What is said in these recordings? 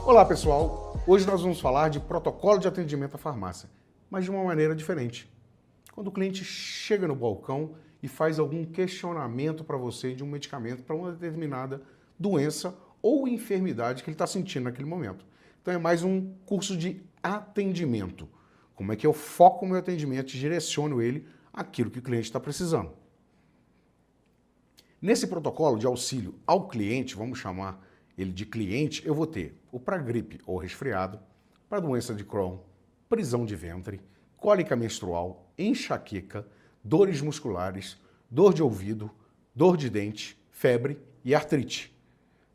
Olá pessoal, hoje nós vamos falar de protocolo de atendimento à farmácia, mas de uma maneira diferente. Quando o cliente chega no balcão e faz algum questionamento para você de um medicamento para uma determinada doença ou enfermidade que ele está sentindo naquele momento. Então é mais um curso de atendimento. Como é que eu foco o meu atendimento e direciono ele àquilo que o cliente está precisando. Nesse protocolo de auxílio ao cliente, vamos chamar ele de cliente, eu vou ter o para gripe ou resfriado, para doença de Crohn, prisão de ventre, cólica menstrual, enxaqueca, dores musculares, dor de ouvido, dor de dente, febre e artrite.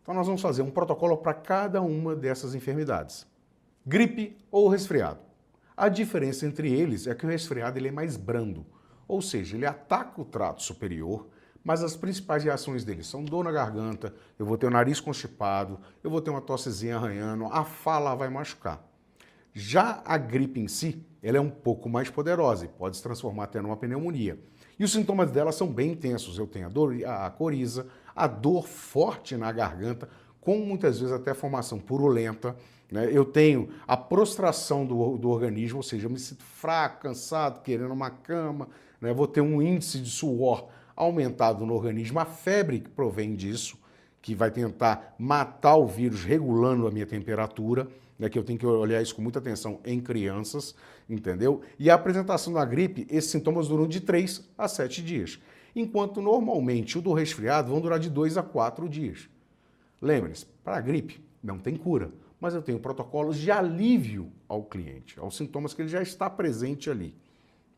Então nós vamos fazer um protocolo para cada uma dessas enfermidades. Gripe ou resfriado. A diferença entre eles é que o resfriado ele é mais brando, ou seja, ele ataca o trato superior, mas as principais reações dele são dor na garganta, eu vou ter o nariz constipado, eu vou ter uma tossezinha arranhando, a fala vai machucar. Já a gripe em si, ela é um pouco mais poderosa e pode se transformar até numa pneumonia. E os sintomas dela são bem intensos. Eu tenho a coriza, a dor forte na garganta, com muitas vezes até formação purulenta, né? Eu tenho a prostração do organismo, ou seja, eu me sinto fraco, cansado, querendo uma cama, né? Vou ter um índice de suor aumentado no organismo, a febre que provém disso, que vai tentar matar o vírus regulando a minha temperatura, né, que eu tenho que olhar isso com muita atenção em crianças, entendeu? E a apresentação da gripe, esses sintomas duram de 3 a 7 dias, enquanto normalmente o do resfriado vão durar de 2 a 4 dias. Lembre-se, para a gripe não tem cura, mas eu tenho protocolos de alívio ao cliente, aos sintomas que ele já está presente ali,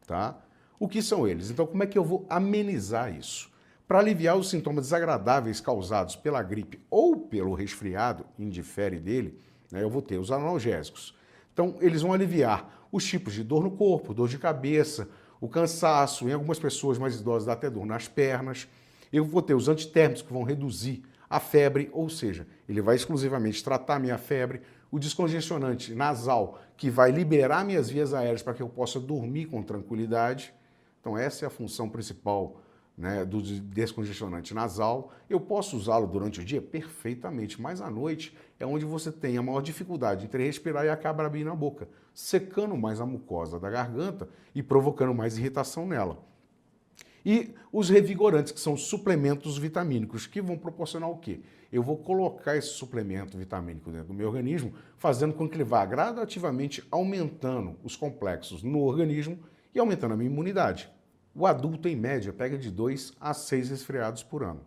tá? O que são eles? Então, como é que eu vou amenizar isso? Para aliviar os sintomas desagradáveis causados pela gripe ou pelo resfriado, indifere dele, né, eu vou ter os analgésicos. Então, eles vão aliviar os tipos de dor no corpo, dor de cabeça, o cansaço, em algumas pessoas mais idosas dá até dor nas pernas. Eu vou ter os antitérmicos que vão reduzir a febre, ou seja, ele vai exclusivamente tratar a minha febre, o descongestionante nasal, que vai liberar minhas vias aéreas para que eu possa dormir com tranquilidade. Então essa é a função principal, né, do descongestionante nasal. Eu posso usá-lo durante o dia? Perfeitamente, mas à noite é onde você tem a maior dificuldade entre respirar e acaba abrindo a boca, secando mais a mucosa da garganta e provocando mais irritação nela. E os revigorantes, que são suplementos vitamínicos, que vão proporcionar o quê? Eu vou colocar esse suplemento vitamínico dentro do meu organismo, fazendo com que ele vá gradativamente aumentando os complexos no organismo e aumentando a minha imunidade. O adulto, em média, pega de 2 a 6 resfriados por ano.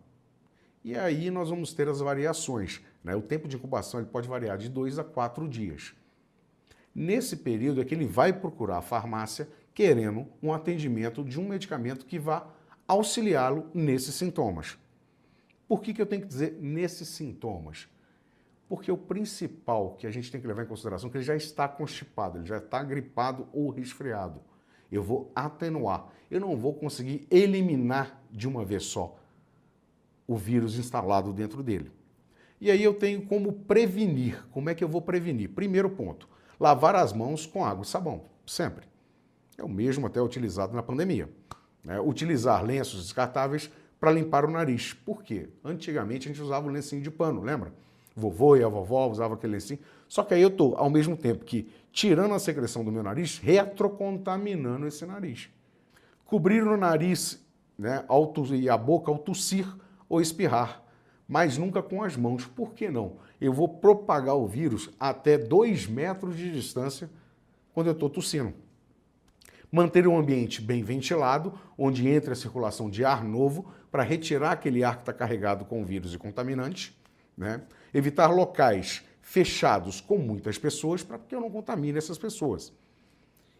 E aí nós vamos ter as variações, né? O tempo de incubação ele pode variar de 2 a 4 dias. Nesse período é que ele vai procurar a farmácia querendo um atendimento de um medicamento que vá auxiliá-lo nesses sintomas. Por que eu tenho que dizer nesses sintomas? Porque o principal que a gente tem que levar em consideração é que ele já está constipado, ele já está gripado ou resfriado. Eu vou atenuar, eu não vou conseguir eliminar de uma vez só o vírus instalado dentro dele. E aí eu tenho como prevenir. Como é que eu vou prevenir? Primeiro ponto, lavar as mãos com água e sabão, sempre. É o mesmo até utilizado na pandemia. Né? Utilizar lenços descartáveis para limpar o nariz. Por quê? Antigamente a gente usava um lencinho de pano, lembra? Vovô e a vovó usavam aquele lencinho. Só que aí eu estou, ao mesmo tempo que tirando a secreção do meu nariz, retrocontaminando esse nariz. Cobrir o nariz, né, e a boca ao tossir ou espirrar, mas nunca com as mãos. Por que não? Eu vou propagar o vírus até 2 metros de distância quando eu estou tossindo. Manter o ambiente bem ventilado, onde entra a circulação de ar novo, para retirar aquele ar que está carregado com vírus e contaminantes, né? Evitar locais fechados com muitas pessoas, para que eu não contamine essas pessoas.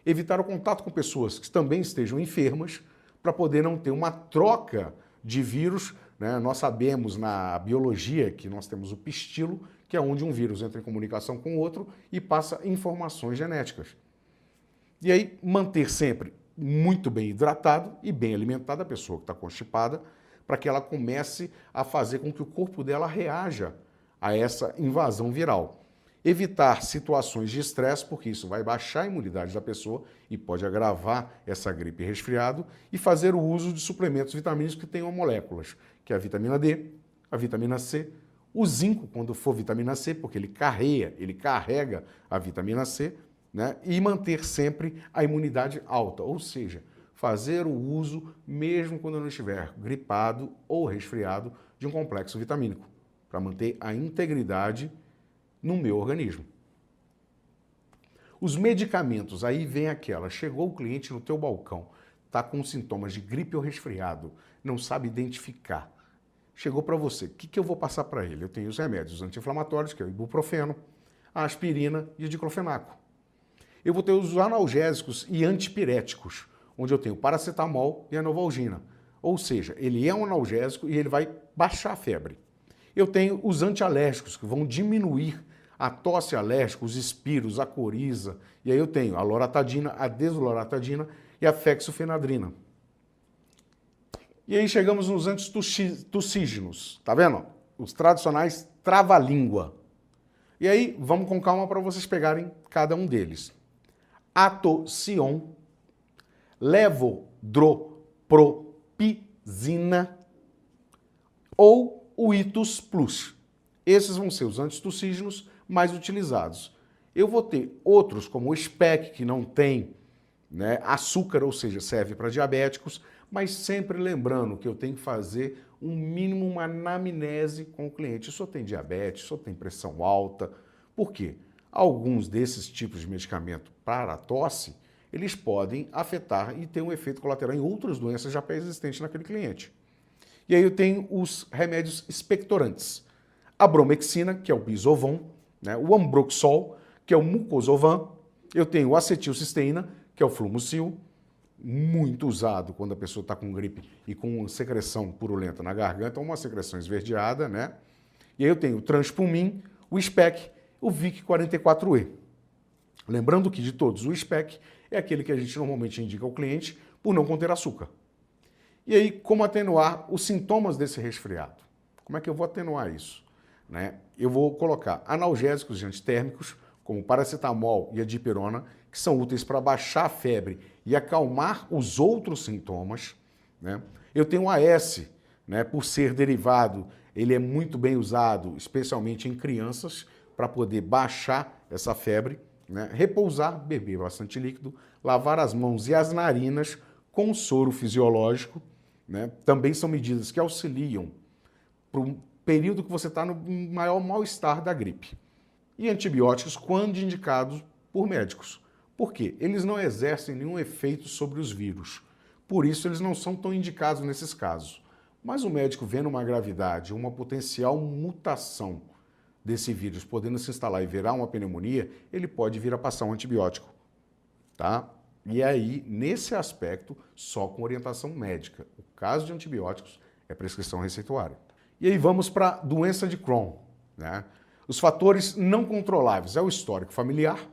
Evitar o contato com pessoas que também estejam enfermas, para poder não ter uma troca de vírus, né? Nós sabemos na biologia que nós temos o pistilo, que é onde um vírus entra em comunicação com o outro e passa informações genéticas. E aí, manter sempre muito bem hidratado e bem alimentada a pessoa que está constipada, para que ela comece a fazer com que o corpo dela reaja a essa invasão viral. Evitar situações de estresse, porque isso vai baixar a imunidade da pessoa e pode agravar essa gripe e resfriado, e fazer o uso de suplementos vitamínicos que tenham moléculas, que é a vitamina D, a vitamina C, O zinco, quando for vitamina C, porque ele carrega a vitamina C, né? E manter sempre a imunidade alta, ou seja, fazer o uso mesmo quando eu não estiver gripado ou resfriado de um complexo vitamínico, para manter a integridade no meu organismo. Os medicamentos, aí vem aquela, chegou o cliente no teu balcão, está com sintomas de gripe ou resfriado, não sabe identificar. Chegou para você, o que eu vou passar para ele? Eu tenho os remédios anti-inflamatórios, que é o ibuprofeno, a aspirina e o diclofenaco. Eu vou ter os analgésicos e antipiréticos, onde eu tenho paracetamol e a novalgina. Ou seja, ele é um analgésico e ele vai baixar a febre. Eu tenho os antialérgicos, que vão diminuir a tosse alérgica, os espiros, a coriza. E aí eu tenho a loratadina, a desloratadina e a fexofenadrina. E aí chegamos nos antitussígenos, tá vendo? Os tradicionais trava-língua. E aí, vamos com calma para vocês pegarem cada um deles. Atocion, levodropropizina ou o Itus Plus. Esses vão ser os antitussígenos mais utilizados. Eu vou ter outros, como o SPEC, que não tem, né, açúcar, ou seja, serve para diabéticos, mas sempre lembrando que eu tenho que fazer um mínimo, uma anamnese com o cliente. Se eu tenho diabetes, se eu tenho pressão alta. Por quê? Alguns desses tipos de medicamento para a tosse, eles podem afetar e ter um efeito colateral em outras doenças já pré-existentes naquele cliente. E aí eu tenho os remédios expectorantes. A bromexina, que é o Bisovan, né? O Ambroxol, que é o Mucosolvan. Eu tenho o acetilcisteína, que é o Flumoxil, muito usado quando a pessoa está com gripe e com secreção purulenta na garganta, ou uma secreção esverdeada, né? E aí eu tenho o Transpulmin, o SPEC, o VIC-44E. Lembrando que de todos, o SPEC é aquele que a gente normalmente indica ao cliente por não conter açúcar. E aí, como atenuar os sintomas desse resfriado? Como é que eu vou atenuar isso? Né? Eu vou colocar analgésicos e antitérmicos, como o paracetamol e a dipirona, que são úteis para baixar a febre e acalmar os outros sintomas. Né? Eu tenho o AS, né? Por ser derivado, ele é muito bem usado, especialmente em crianças, para poder baixar essa febre, né? Repousar, beber bastante líquido, lavar as mãos e as narinas com soro fisiológico, né? Também são medidas que auxiliam para um período que você está no maior mal-estar da gripe. E antibióticos quando indicados por médicos. Por quê? Eles não exercem nenhum efeito sobre os vírus. Por isso, eles não são tão indicados nesses casos. Mas o médico vendo uma gravidade, uma potencial mutação desse vírus podendo se instalar e virar uma pneumonia, ele pode vir a passar um antibiótico. Tá? E aí, nesse aspecto, só com orientação médica. O caso de antibióticos é prescrição receituária. E aí vamos para a doença de Crohn. Né? Os fatores não controláveis é o histórico familiar,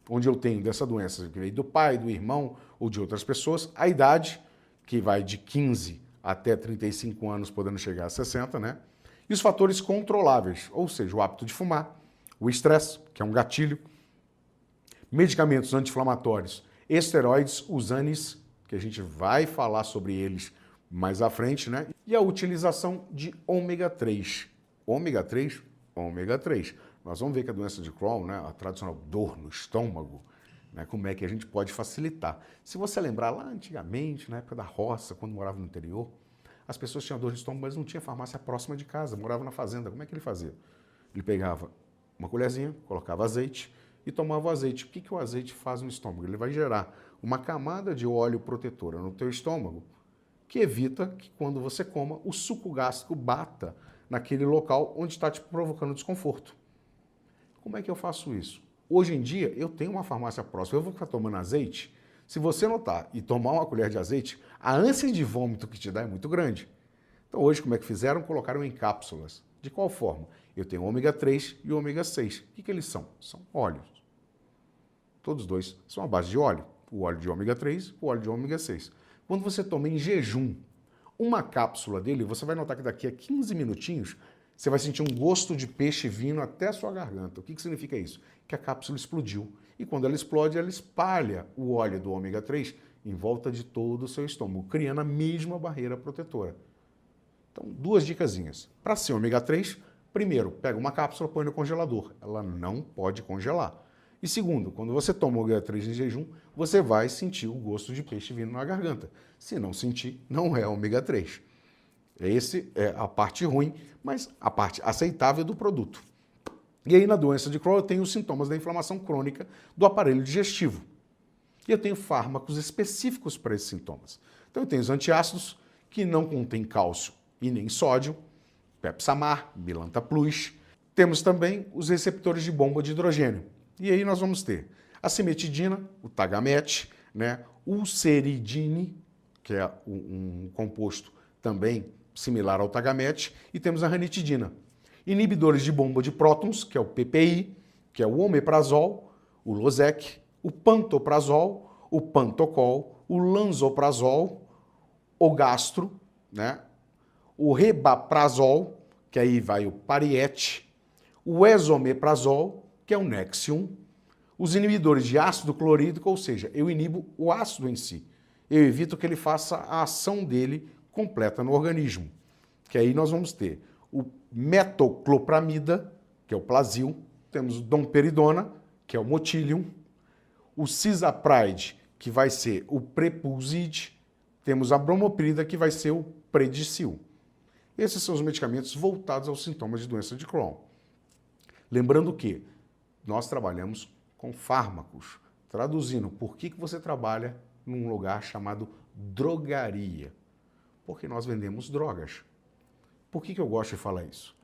onde eu tenho dessa doença que veio do pai, do irmão ou de outras pessoas, a idade, que vai de 15 até 35 anos, podendo chegar a 60, né? E os fatores controláveis, ou seja, o hábito de fumar, o estresse, que é um gatilho, medicamentos anti-inflamatórios, esteroides, os ANIS, que a gente vai falar sobre eles mais à frente, né? E a utilização de ômega 3. Ômega 3? Ômega 3. Nós vamos ver que a doença de Crohn, né, a tradicional dor no estômago, né, como é que a gente pode facilitar. Se você lembrar lá antigamente, na época da roça, quando morava no interior, as pessoas tinham dor de estômago, mas não tinha farmácia próxima de casa, morava na fazenda. Como é que ele fazia? Ele pegava uma colherzinha, colocava azeite e tomava o azeite. O que o azeite faz no estômago? Ele vai gerar uma camada de óleo protetora no teu estômago, que evita que quando você coma, o suco gástrico bata naquele local onde está te provocando desconforto. Como é que eu faço isso? Hoje em dia, eu tenho uma farmácia próxima, eu vou ficar tomando azeite. Se você notar e tomar uma colher de azeite, a ânsia de vômito que te dá é muito grande. Então hoje, como é que fizeram? Colocaram em cápsulas. De qual forma? Eu tenho ômega 3 e ômega 6. O que eles são? São óleos. Todos dois são à base de óleo. O óleo de ômega 3 e o óleo de ômega 6. Quando você toma em jejum uma cápsula dele, você vai notar que daqui a 15 minutinhos você vai sentir um gosto de peixe vindo até a sua garganta. O que significa isso? Que a cápsula explodiu. E quando ela explode, ela espalha o óleo do ômega 3 em volta de todo o seu estômago, criando a mesma barreira protetora. Então, duas dicasinhas. Para ser ômega 3, Primeiro, pega uma cápsula, põe no congelador. Ela não pode congelar. E segundo, quando você toma o ômega 3 em jejum, você vai sentir o gosto de peixe vindo na garganta. Se não sentir, não é ômega 3. Esse é a parte ruim, mas a parte aceitável do produto. E aí na doença de Crohn eu tenho os sintomas da inflamação crônica do aparelho digestivo. E eu tenho fármacos específicos para esses sintomas. Então eu tenho os antiácidos que não contêm cálcio e nem sódio, Pepsamar, Bilanta Plus. Temos também os receptores de bomba de hidrogênio. E aí nós vamos ter a cimetidina, o Tagamet, né, o ceridine, que é um composto também similar ao Tagamet, e temos a ranitidina. Inibidores de bomba de prótons, que é o PPI, que é o omeprazol, o Losec, o pantoprazol, o pantocol, o lanzoprazol, o gastro, né, o rebaprazol, que aí vai o Pariet, o esomeprazol, que é o Nexium, os inibidores de ácido clorídrico, ou seja, eu inibo o ácido em si. Eu evito que ele faça a ação dele completa no organismo. Que aí nós vamos ter o metoclopramida, que é o Plasil, temos o domperidona, que é o Motilium, o cisapride, que vai ser o Prepulsid, temos a bromoprida, que vai ser o Predicil. Esses são os medicamentos voltados aos sintomas de doença de Crohn. Lembrando que nós trabalhamos com fármacos. Traduzindo, por que você trabalha num lugar chamado drogaria? Porque nós vendemos drogas. Por que eu gosto de falar isso?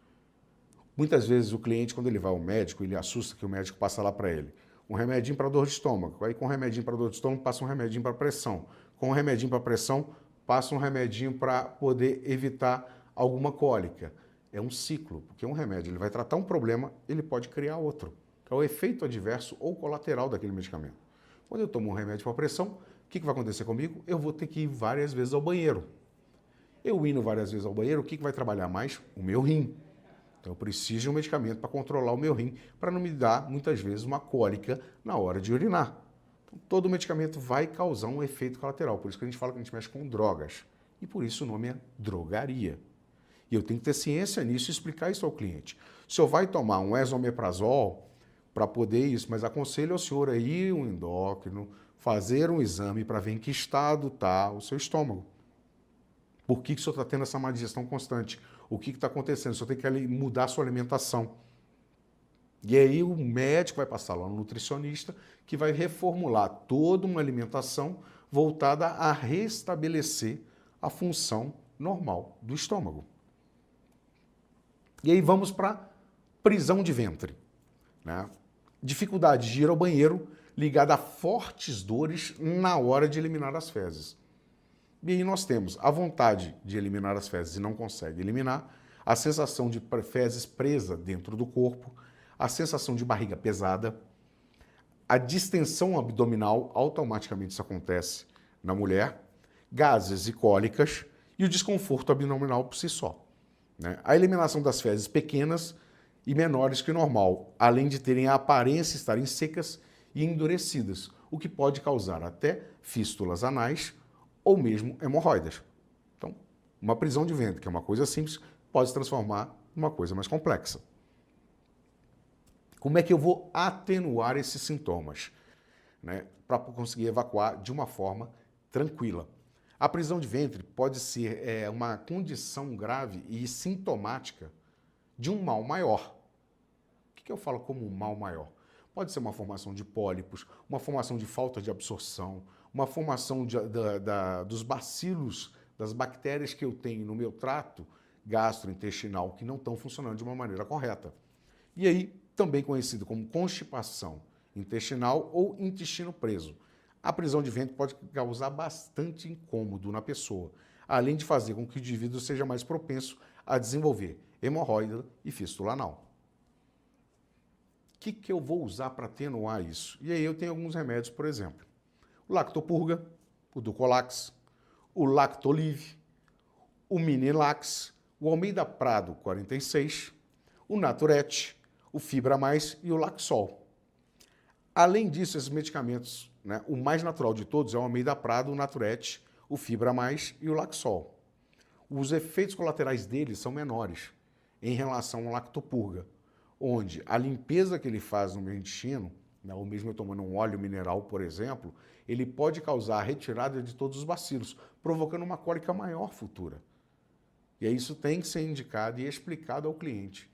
Muitas vezes o cliente, quando ele vai ao médico, ele assusta que o médico passa lá para ele um remedinho para dor de estômago. Aí com o remedinho para dor de estômago passa um remedinho para pressão. Com o remedinho para pressão passa um remedinho para poder evitar alguma cólica. É um ciclo, porque um remédio ele vai tratar um problema, ele pode criar outro. É o efeito adverso ou colateral daquele medicamento. Quando eu tomo um remédio para pressão, o que vai acontecer comigo? Eu vou ter que ir várias vezes ao banheiro. Eu indo várias vezes ao banheiro, o que vai trabalhar mais? O meu rim. Então eu preciso de um medicamento para controlar o meu rim, para não me dar, muitas vezes, uma cólica na hora de urinar. Então, todo medicamento vai causar um efeito colateral, por isso que a gente fala que a gente mexe com drogas. E por isso o nome é drogaria. E eu tenho que ter ciência nisso e explicar isso ao cliente. O senhor vai tomar um esomeprazol para poder isso, mas aconselho ao senhor aí, um endócrino, fazer um exame para ver em que estado está o seu estômago. Por que o senhor está tendo essa má digestão constante? O que está acontecendo? O senhor tem que mudar a sua alimentação. E aí o médico vai passar lá no nutricionista, que vai reformular toda uma alimentação voltada a restabelecer a função normal do estômago. E aí vamos para prisão de ventre, né? Dificuldade de ir ao banheiro ligada a fortes dores na hora de eliminar as fezes. E aí nós temos a vontade de eliminar as fezes e não consegue eliminar, a sensação de fezes presa dentro do corpo, a sensação de barriga pesada, a distensão abdominal, automaticamente isso acontece na mulher, gases e cólicas e o desconforto abdominal por si só, né? A eliminação das fezes pequenas e menores que o normal, além de terem a aparência de estarem secas e endurecidas, o que pode causar até fístulas anais ou mesmo hemorroidas. Então, uma prisão de ventre, que é uma coisa simples, pode se transformar numa coisa mais complexa. Como é que eu vou atenuar esses sintomas, né, para conseguir evacuar de uma forma tranquila? A prisão de ventre pode ser uma condição grave e sintomática de um mal maior. O que eu falo como um mal maior? Pode ser uma formação de pólipos, uma formação de falta de absorção, uma formação dos bacilos, das bactérias que eu tenho no meu trato gastrointestinal que não estão funcionando de uma maneira correta. E aí, também conhecido como constipação intestinal ou intestino preso. A prisão de ventre pode causar bastante incômodo na pessoa, além de fazer com que o indivíduo seja mais propenso a desenvolver hemorroida e fístula anal. O que eu vou usar para atenuar isso? E aí eu tenho alguns remédios, por exemplo. O Lactopurga, o Ducolax, o Lactolive, o Minilax, o Almeida Prado 46, o Naturete, o Fibra Mais e o Laxol. Além disso, esses medicamentos, né, o mais natural de todos é o Almeida Prado, o Naturete, o Fibra Mais e o Laxol. Os efeitos colaterais deles são menores. em relação ao lactopurga, onde a limpeza que ele faz no meu intestino, né, ou mesmo eu tomando um óleo mineral, por exemplo, ele pode causar a retirada de todos os bacilos, provocando uma cólica maior futura. E aí isso tem que ser indicado e explicado ao cliente,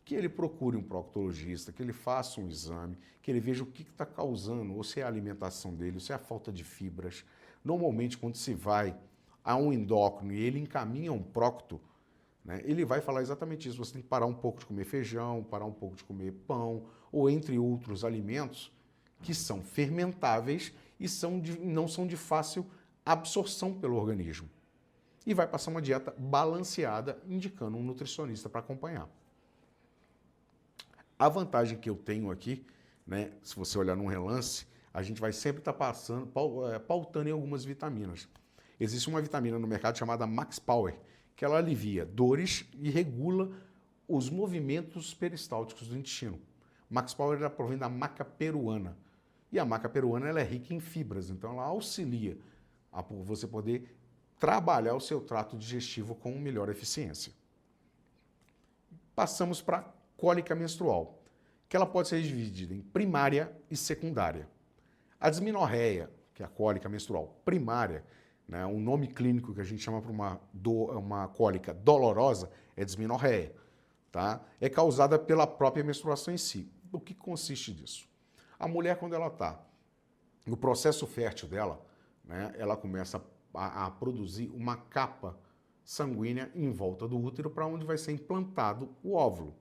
que ele procure um proctologista, que ele faça um exame, que ele veja o que está causando, ou se é a alimentação dele, ou se é a falta de fibras. Normalmente, quando se vai a um endócrino e ele encaminha um procto, né, ele vai falar exatamente isso. Você tem que parar um pouco de comer feijão, parar um pouco de comer pão, ou entre outros alimentos que são fermentáveis e não são de fácil absorção pelo organismo. E vai passar uma dieta balanceada, indicando um nutricionista para acompanhar. A vantagem que eu tenho aqui, né, se você olhar num relance, a gente vai sempre estar pautando em algumas vitaminas. Existe uma vitamina no mercado chamada Max Power, que ela alivia dores e regula os movimentos peristálticos do intestino. Max Power ela provém da maca peruana. E a maca peruana ela é rica em fibras, então ela auxilia a você poder trabalhar o seu trato digestivo com melhor eficiência. Passamos para a cólica menstrual, que ela pode ser dividida em primária e secundária. A dismenorreia, que é a cólica menstrual primária, né, um nome clínico que a gente chama para uma cólica dolorosa é dismenorreia, tá? É causada pela própria menstruação em si. O que consiste disso? A mulher, quando ela está no processo fértil dela, né, ela começa a produzir uma capa sanguínea em volta do útero para onde vai ser implantado o óvulo.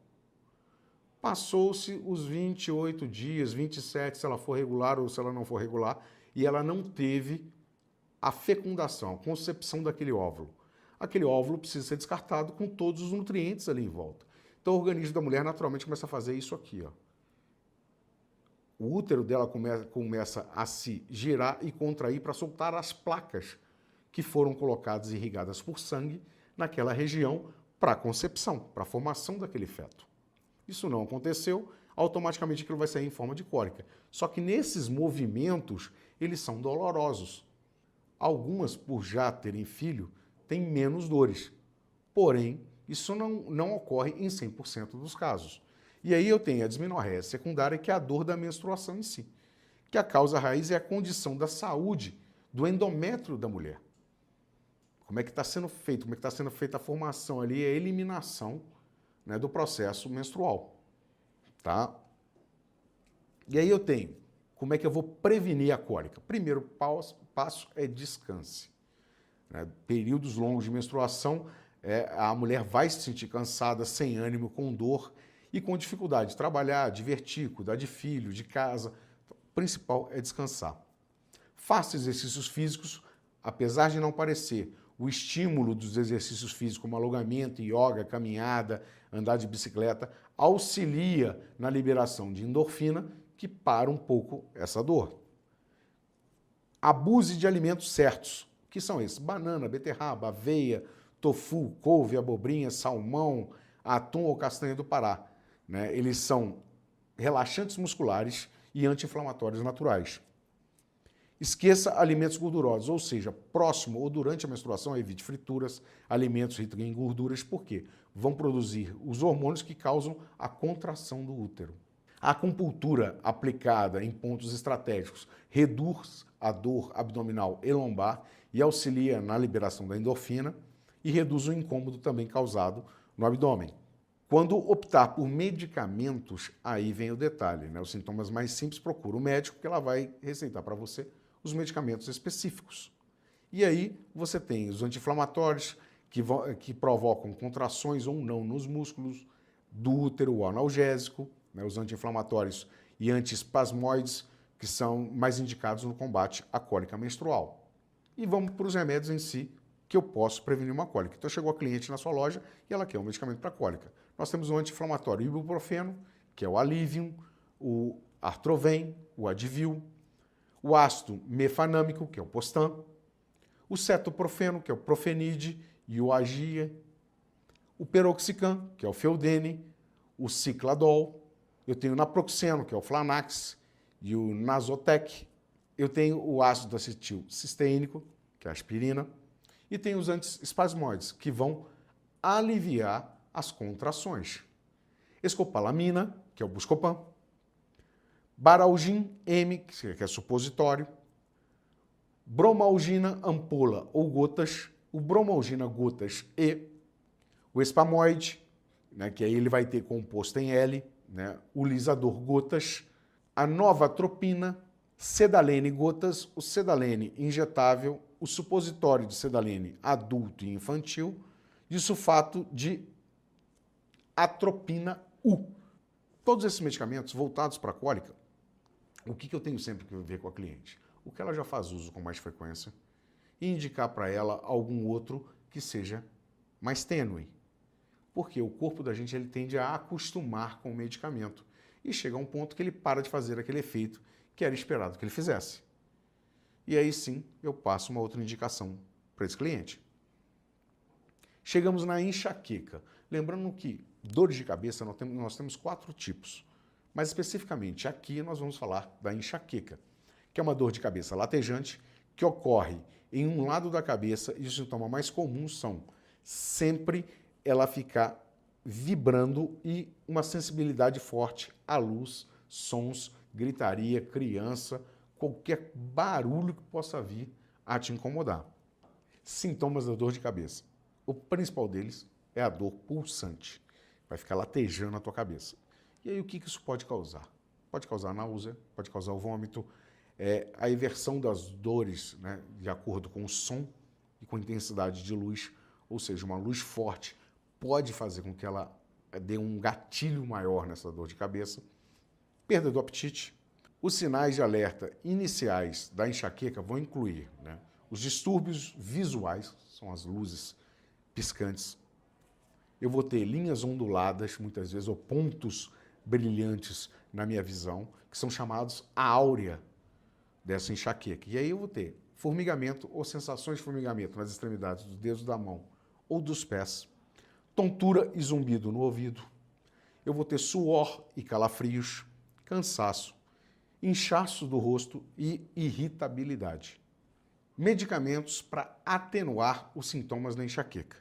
Passou-se os 28 dias, 27, se ela for regular ou se ela não for regular, e ela não teve a fecundação, a concepção daquele óvulo. Aquele óvulo precisa ser descartado com todos os nutrientes ali em volta. Então o organismo da mulher naturalmente começa a fazer isso aqui, ó. O útero dela começa a se girar e contrair para soltar as placas que foram colocadas e irrigadas por sangue naquela região para a concepção, para a formação daquele feto. Isso não aconteceu, automaticamente aquilo vai sair em forma de cólica. Só que nesses movimentos, eles são dolorosos. Algumas, por já terem filho, têm menos dores. Porém, isso não ocorre em 100% dos casos. E aí eu tenho a dismenorreia secundária, que é a dor da menstruação em si, que a causa raiz é a condição da saúde do endométrio da mulher. Como é que está sendo feito? Como é que está sendo feita a formação ali, a eliminação, né, do processo menstrual, tá? E aí eu tenho, como é que eu vou prevenir a cólica? Primeiro passo é descanse. Né? Períodos longos de menstruação, a mulher vai se sentir cansada, sem ânimo, com dor e com dificuldade de trabalhar, divertir, cuidar de filho, de casa. O principal é descansar. Faça exercícios físicos, apesar de não parecer, o estímulo dos exercícios físicos, como alongamento, yoga, caminhada, andar de bicicleta, auxilia na liberação de endorfina, que para um pouco essa dor. Abuse de alimentos certos, que são esses: banana, beterraba, aveia, tofu, couve, abobrinha, salmão, atum ou castanha do Pará. Né? Eles são relaxantes musculares e anti-inflamatórios naturais. Esqueça alimentos gordurosos, ou seja, próximo ou durante a menstruação, evite frituras, alimentos ricos em gorduras, porque vão produzir os hormônios que causam a contração do útero. A acupuntura aplicada em pontos estratégicos reduz a dor abdominal e lombar e auxilia na liberação da endorfina e reduz o incômodo também causado no abdômen. Quando optar por medicamentos, aí vem o detalhe, né? Os sintomas mais simples, procura o médico, que ela vai receitar para você os medicamentos específicos. E aí você tem os anti-inflamatórios que provocam contrações ou não nos músculos do útero, o analgésico, né? Os anti-inflamatórios e antiespasmoides, que são mais indicados no combate à cólica menstrual. E vamos para os remédios em si, que eu posso prevenir uma cólica. Então chegou a cliente na sua loja e ela quer um medicamento para cólica. Nós temos o anti-inflamatório ibuprofeno, que é o Alivium, o Artroven, o Advil, o ácido mefanâmico, que é o Postan, o cetoprofeno, que é o Profenide e o Agia, o Peroxicam, que é o Feudene, o Cicladol, eu tenho o Naproxeno, que é o Flanax, e o Nasotec, eu tenho o ácido acetil cisteínico, que é a aspirina, e tenho os antiespasmoides, que vão aliviar as contrações. Escopolamina, que é o Buscopan, Baralgin M, que é supositório, bromalgina ampola ou gotas, o bromalgina gotas e o espamoide, né, que aí ele vai ter composto em L, né, o lisador gotas, a novatropina, sedalene gotas, o sedalene injetável, o supositório de sedalene adulto e infantil e o sulfato de atropina U. Todos esses medicamentos voltados para a cólica, o que eu tenho sempre que ver com a cliente? O que ela já faz uso com mais frequência e indicar para ela algum outro que seja mais tênue. Porque o corpo da gente ele tende a acostumar com o medicamento e chega a um ponto que ele para de fazer aquele efeito que era esperado que ele fizesse. E aí sim eu passo uma outra indicação para esse cliente. Chegamos na enxaqueca. Lembrando que dores de cabeça nós temos 4 tipos. Mas especificamente aqui nós vamos falar da enxaqueca, que é uma dor de cabeça latejante que ocorre em um lado da cabeça e os sintomas mais comuns são sempre ela ficar vibrando e uma sensibilidade forte à luz, sons, gritaria, criança, qualquer barulho que possa vir a te incomodar. Sintomas da dor de cabeça. O principal deles é a dor pulsante. Vai ficar latejando a tua cabeça. E aí o que isso pode causar? Pode causar náusea, pode causar o vômito, a inversão das dores, né, de acordo com o som e com a intensidade de luz, ou seja, uma luz forte pode fazer com que ela dê um gatilho maior nessa dor de cabeça, perda do apetite. Os sinais de alerta iniciais da enxaqueca vão incluir, né, os distúrbios visuais, são as luzes piscantes. Eu vou ter linhas onduladas, muitas vezes, ou pontos brilhantes na minha visão, que são chamados a áurea dessa enxaqueca. E aí eu vou ter formigamento ou sensações de formigamento nas extremidades dos dedos da mão ou dos pés, tontura e zumbido no ouvido. Eu vou ter suor e calafrios, cansaço, inchaço do rosto e irritabilidade. Medicamentos para atenuar os sintomas da enxaqueca.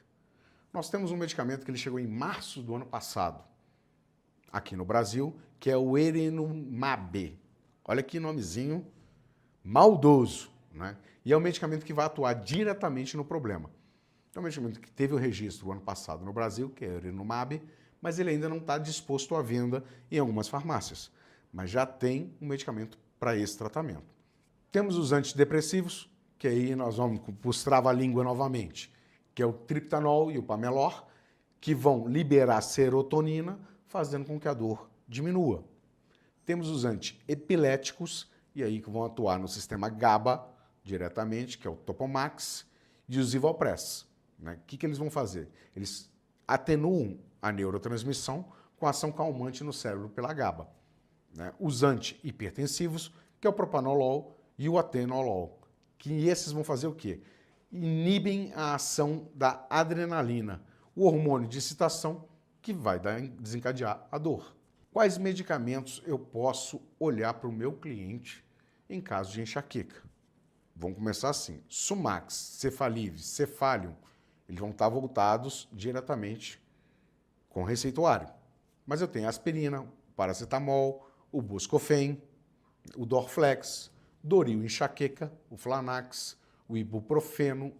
Nós temos um medicamento que ele chegou em março do ano passado, aqui no Brasil, que é o Erenumab. Olha que nomezinho maldoso, né? E é um medicamento que vai atuar diretamente no problema. É um medicamento que teve o registro no ano passado no Brasil, que é o Erenumab, mas ele ainda não está disposto à venda em algumas farmácias. Mas já tem um medicamento para esse tratamento. Temos os antidepressivos, que aí nós vamos para os trava-língua novamente, que é o triptanol e o pamelor, que vão liberar serotonina, fazendo com que a dor diminua. Temos os antiepiléticos, e aí que vão atuar no sistema GABA diretamente, que é o Topomax, e os Ivopress. Né? O que eles vão fazer? Eles atenuam a neurotransmissão com ação calmante no cérebro pela GABA. Né? Os antihipertensivos, que é o propanolol e o atenolol, que esses vão fazer o quê? Inibem a ação da adrenalina, o hormônio de excitação que vai desencadear a dor. Quais medicamentos eu posso olhar para o meu cliente em caso de enxaqueca? Vamos começar assim. Sumax, Cefaliv, Cefalium, eles vão estar voltados diretamente com receituário. Mas eu tenho aspirina, paracetamol, o Buscofen, o Dorflex, Doril enxaqueca, o Flanax, o ibuprofeno,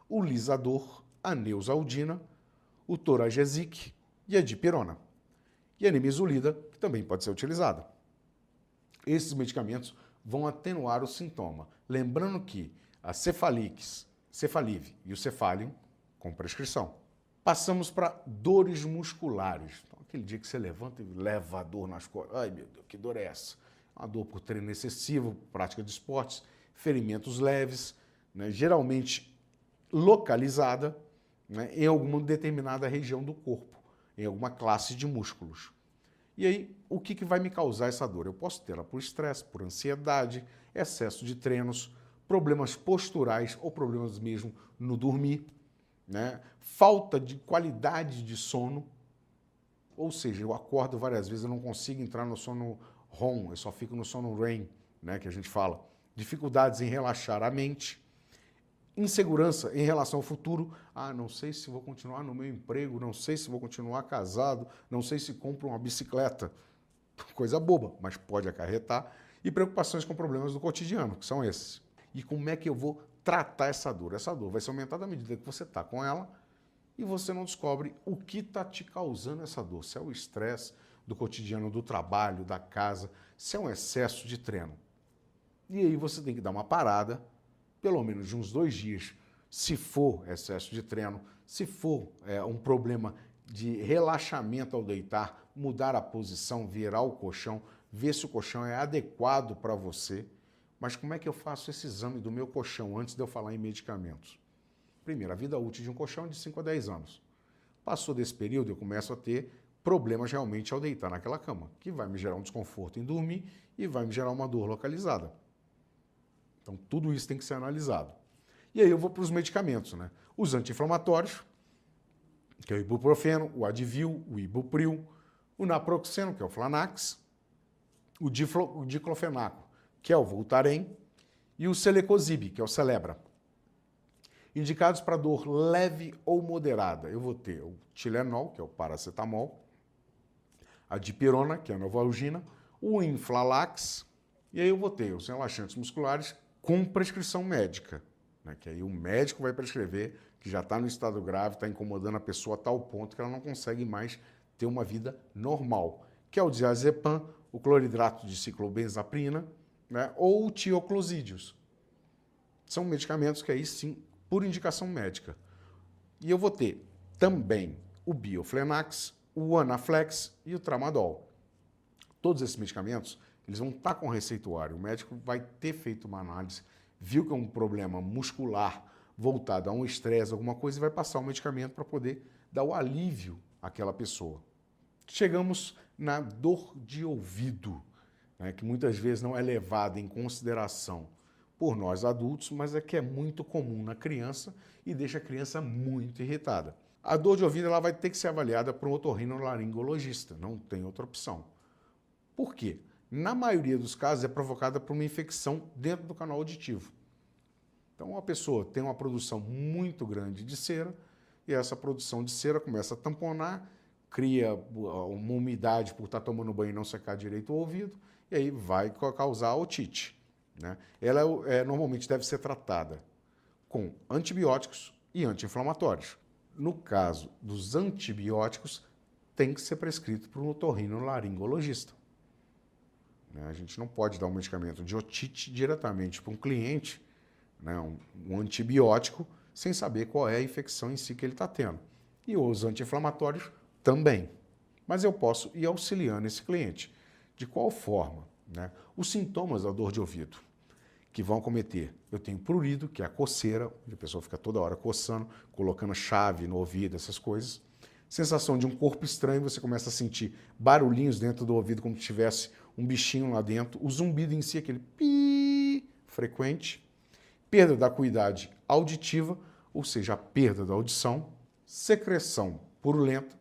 o lisador, a Neosaldina, o Toragesic e a dipirona. E a nimesulida, que também pode ser utilizada. Esses medicamentos vão atenuar o sintoma. Lembrando que a Cefalix, Cefaliv e o Cefalium com prescrição. Passamos para dores musculares. Então, aquele dia que você levanta e leva a dor nas costas. Ai, meu Deus, que dor é essa? Uma dor por treino excessivo, prática de esportes, ferimentos leves, né, geralmente localizada, né, em alguma determinada região do corpo, em alguma classe de músculos. E aí, o que vai me causar essa dor? Eu posso ter ela por estresse, por ansiedade, excesso de treinos, problemas posturais ou problemas mesmo no dormir, né? Falta de qualidade de sono, ou seja, eu acordo várias vezes, eu não consigo entrar no sono REM, eu só fico no sono REM, né, que a gente fala. Dificuldades em relaxar a mente, Insegurança em relação ao futuro. Ah, não sei se vou continuar no meu emprego, não sei se vou continuar casado, não sei se compro uma bicicleta. Coisa boba, mas pode acarretar. E preocupações com problemas do cotidiano, que são esses. E como é que eu vou tratar essa dor? Essa dor vai ser aumentada à medida que você está com ela e você não descobre o que está te causando essa dor. Se é o estresse do cotidiano, do trabalho, da casa, se é um excesso de treino. E aí você tem que dar uma parada, pelo menos de uns 2 dias, se for excesso de treino, se for um problema de relaxamento ao deitar, mudar a posição, virar o colchão, ver se o colchão é adequado para você. Mas como é que eu faço esse exame do meu colchão antes de eu falar em medicamentos? Primeiro, a vida útil de um colchão é de 5 a 10 anos. Passou desse período, eu começo a ter problemas realmente ao deitar naquela cama, que vai me gerar um desconforto em dormir e vai me gerar uma dor localizada. Então, tudo isso tem que ser analisado. E aí eu vou para os medicamentos, né? Os anti-inflamatórios, que é o ibuprofeno, o Advil, o Ibupril, o naproxeno, que é o Flanax, o diclofenaco, que é o Voltaren, e o Celecoxib, que é o Celebra. Indicados para dor leve ou moderada, eu vou ter o Tilenol, que é o paracetamol, a dipirona, que é a novalgina, o Inflalax, e aí eu vou ter os relaxantes musculares com prescrição médica, né, que aí o médico vai prescrever, que já está no estado grave, está incomodando a pessoa a tal ponto que ela não consegue mais ter uma vida normal, que é o diazepam, o cloridrato de ciclobenzaprina, né, ou o tioclosídeos. São medicamentos que aí sim, por indicação médica. E eu vou ter também o Bioflenax, o Anaflex e o Tramadol. Todos esses medicamentos, eles vão estar com receituário. O médico vai ter feito uma análise, viu que é um problema muscular voltado a um estresse, alguma coisa, e vai passar o medicamento para poder dar o alívio àquela pessoa. Chegamos na dor de ouvido, né, que muitas vezes não é levada em consideração por nós adultos, mas é que é muito comum na criança e deixa a criança muito irritada. A dor de ouvido ela vai ter que ser avaliada por um otorrinolaringologista, não tem outra opção. Por quê? Na maioria dos casos é provocada por uma infecção dentro do canal auditivo. Então a pessoa tem uma produção muito grande de cera e essa produção de cera começa a tamponar, cria uma umidade por estar tomando banho e não secar direito o ouvido e aí vai causar otite. Né? Ela normalmente deve ser tratada com antibióticos e anti-inflamatórios. No caso dos antibióticos, tem que ser prescrito por um otorrinolaringologista. A gente não pode dar um medicamento de otite diretamente para um cliente, né, um antibiótico, sem saber qual é a infecção em si que ele está tendo. E os anti-inflamatórios também. Mas eu posso ir auxiliando esse cliente. De qual forma? Né? Os sintomas da dor de ouvido que vão acometer. Eu tenho prurido, que é a coceira, onde a pessoa fica toda hora coçando, colocando chave no ouvido, essas coisas. Sensação de um corpo estranho, você começa a sentir barulhinhos dentro do ouvido, como se tivesse um bichinho lá dentro. O zumbido em si, aquele pi frequente. Perda da acuidade auditiva, ou seja, a perda da audição. Secreção purulenta.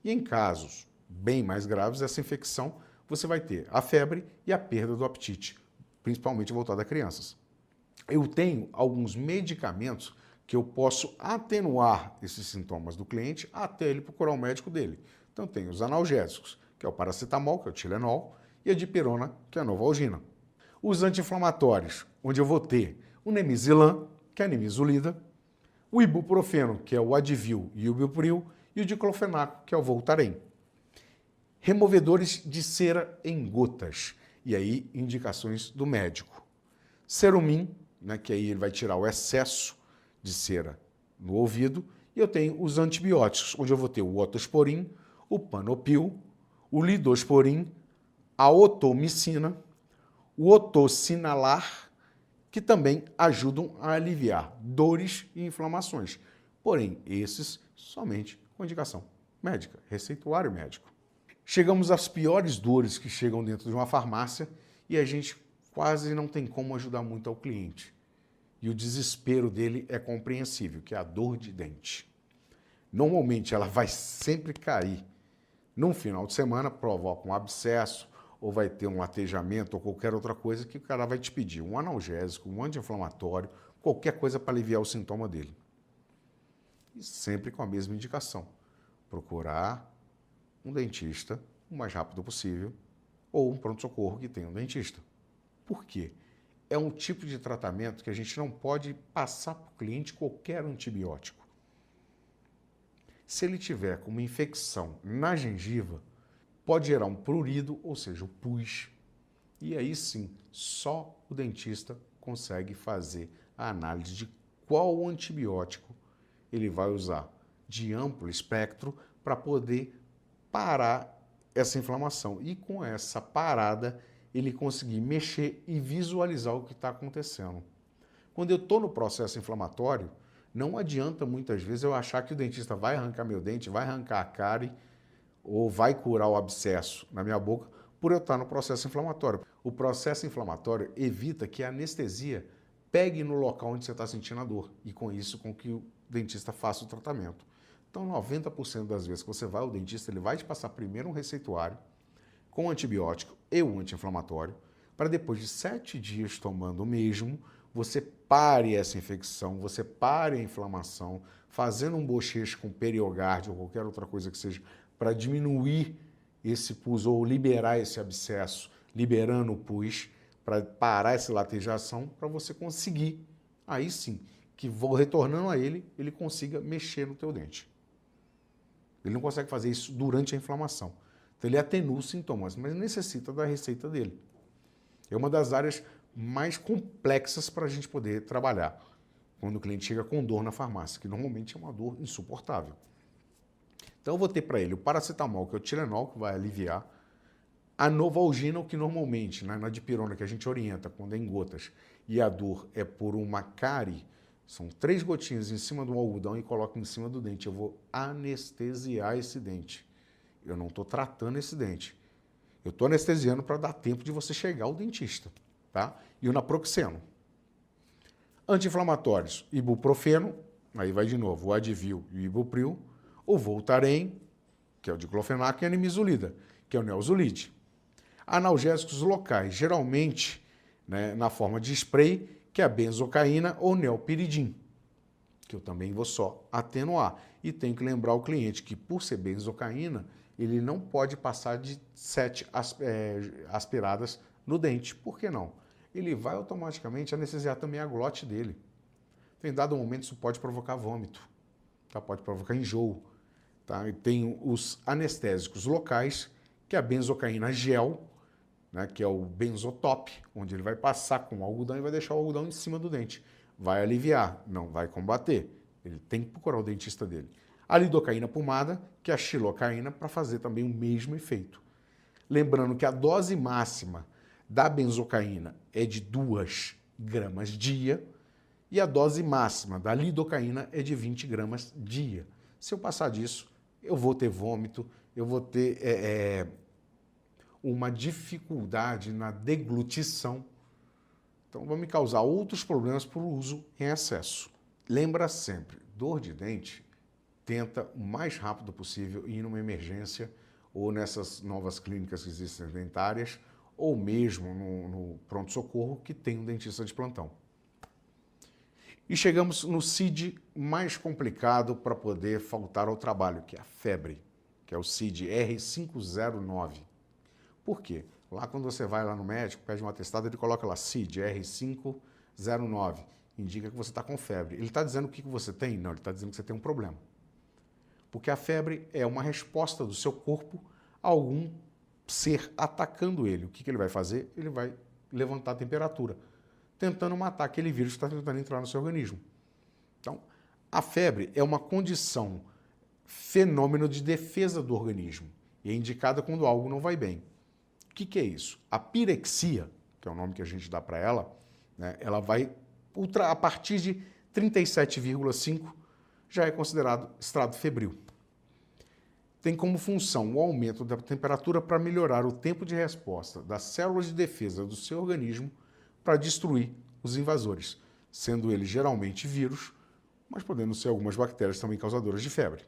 E em casos bem mais graves, essa infecção, você vai ter a febre e a perda do apetite, principalmente voltada a crianças. Eu tenho alguns medicamentos que eu posso atenuar esses sintomas do cliente até ele procurar o médico dele. Então tem os analgésicos, que é o paracetamol, que é o Tilenol, e a dipirona, que é a novalgina. Os anti-inflamatórios, onde eu vou ter o Nemizilan, que é a nimesulida, o ibuprofeno, que é o Advil e o Ibupril, e o diclofenaco, que é o Voltaren. Removedores de cera em gotas, e aí indicações do médico. Cerumin, né, que aí ele vai tirar o excesso de cera no ouvido, e eu tenho os antibióticos, onde eu vou ter o otosporin, o panopil, o lidosporin, a otomicina, o otocinalar, que também ajudam a aliviar dores e inflamações. Porém, esses somente com indicação médica, receituário médico. Chegamos às piores dores que chegam dentro de uma farmácia e a gente quase não tem como ajudar muito ao cliente. E o desespero dele é compreensível, que é a dor de dente. Normalmente ela vai sempre cair. Num final de semana provoca um abscesso, ou vai ter um latejamento, ou qualquer outra coisa que o cara vai te pedir um analgésico, um anti-inflamatório, qualquer coisa para aliviar o sintoma dele. E sempre com a mesma indicação, procurar um dentista o mais rápido possível ou um pronto-socorro que tenha um dentista. Por quê? É um tipo de tratamento que a gente não pode passar para o cliente qualquer antibiótico. Se ele tiver com uma infecção na gengiva, pode gerar um prurido, ou seja, o pus. E aí sim, só o dentista consegue fazer a análise de qual antibiótico ele vai usar de amplo espectro para poder parar essa inflamação. E com essa parada, ele conseguir mexer e visualizar o que está acontecendo. Quando eu estou no processo inflamatório, não adianta muitas vezes eu achar que o dentista vai arrancar meu dente, vai arrancar a cárie ou vai curar o abscesso na minha boca por eu estar no processo inflamatório. O processo inflamatório evita que a anestesia pegue no local onde você está sentindo a dor e com isso com que o dentista faça o tratamento. Então 90% das vezes que você vai ao dentista, ele vai te passar primeiro um receituário com antibiótico e um anti-inflamatório, para depois de 7 dias tomando o mesmo, você pare essa infecção, você pare a inflamação, fazendo um bochecho com periogárdio ou qualquer outra coisa que seja, para diminuir esse pus ou liberar esse abscesso, liberando o pus, para parar essa latejação, para você conseguir, aí sim, que vou retornando a ele, ele consiga mexer no teu dente. Ele não consegue fazer isso durante a inflamação. Então ele atenua os sintomas, mas necessita da receita dele. É uma das áreas mais complexas para a gente poder trabalhar quando o cliente chega com dor na farmácia, que normalmente é uma dor insuportável. Então eu vou ter para ele o paracetamol, que é o Tilenol, que vai aliviar, a Novalgina, o que normalmente, na dipirona que a gente orienta quando é em gotas, e a dor é por uma cárie, são 3 gotinhas em cima do algodão e coloco em cima do dente. Eu vou anestesiar esse dente. Eu não estou tratando esse dente. Eu estou anestesiando para dar tempo de você chegar ao dentista, tá? E o naproxeno. Anti-inflamatórios, ibuprofeno, aí vai de novo o Advil e o Ibupril, o Voltaren, que é o diclofenac, e a nimesulida, que é o Neozulide. Analgésicos locais, geralmente, né, na forma de spray, que é a benzocaína ou neopiridin, que eu também vou só atenuar. E tenho que lembrar o cliente que, por ser benzocaína, ele não pode passar de 7 aspiradas no dente. Por que não? Ele vai automaticamente anestesiar também a glote dele. Em dado momento, isso pode provocar vômito, tá? Pode provocar enjoo. Tá? E tem os anestésicos locais, que é a benzocaína gel, né, que é o benzotop, onde ele vai passar com o algodão e vai deixar o algodão em cima do dente. Vai aliviar, não vai combater. Ele tem que procurar o dentista dele. A lidocaína pomada, que é a xilocaína, para fazer também o mesmo efeito. Lembrando que a dose máxima da benzocaína é de 2 gramas dia e a dose máxima da lidocaína é de 20 gramas dia. Se eu passar disso, eu vou ter vômito, eu vou ter uma dificuldade na deglutição. Então, vai me causar outros problemas por uso em excesso. Lembra sempre, dor de dente, tenta o mais rápido possível ir numa emergência ou nessas novas clínicas que existem dentárias ou mesmo no pronto-socorro que tem um dentista de plantão. E chegamos no CID mais complicado para poder faltar ao trabalho, que é a febre, que é o CID R509. Por quê? Lá quando você vai lá no médico, pede um atestado, ele coloca lá CID R509, indica que você está com febre. Ele está dizendo o que você tem? Não, ele está dizendo que você tem um problema. Porque a febre é uma resposta do seu corpo a algum ser atacando ele. O que ele vai fazer? Ele vai levantar a temperatura, tentando matar aquele vírus que está tentando entrar no seu organismo. Então, a febre é uma condição, fenômeno de defesa do organismo e é indicada quando algo não vai bem. O que é isso? A pirexia, que é o nome que a gente dá para ela, né, ela vai, a partir de 37,5, já é considerado estado febril. Tem como função o aumento da temperatura para melhorar o tempo de resposta das células de defesa do seu organismo para destruir os invasores, sendo eles geralmente vírus, mas podendo ser algumas bactérias também causadoras de febre.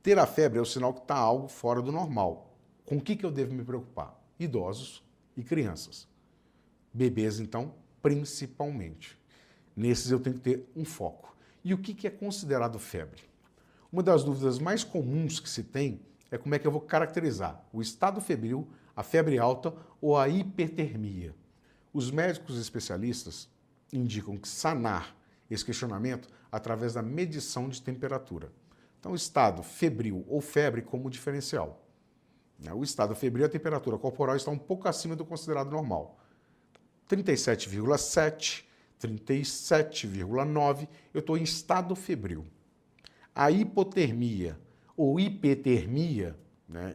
Ter a febre é o sinal que está algo fora do normal. Com o que eu devo me preocupar? Idosos e crianças. Bebês, então, principalmente. Nesses eu tenho que ter um foco. E o que é considerado febre? Uma das dúvidas mais comuns que se tem é como é que eu vou caracterizar o estado febril, a febre alta ou a hipertermia. Os médicos especialistas indicam que sanar esse questionamento através da medição de temperatura. Então, estado febril ou febre como diferencial. O estado febril, a temperatura corporal está um pouco acima do considerado normal. 37,7, 37,9, eu estou em estado febril. A hipotermia ou hipertermia,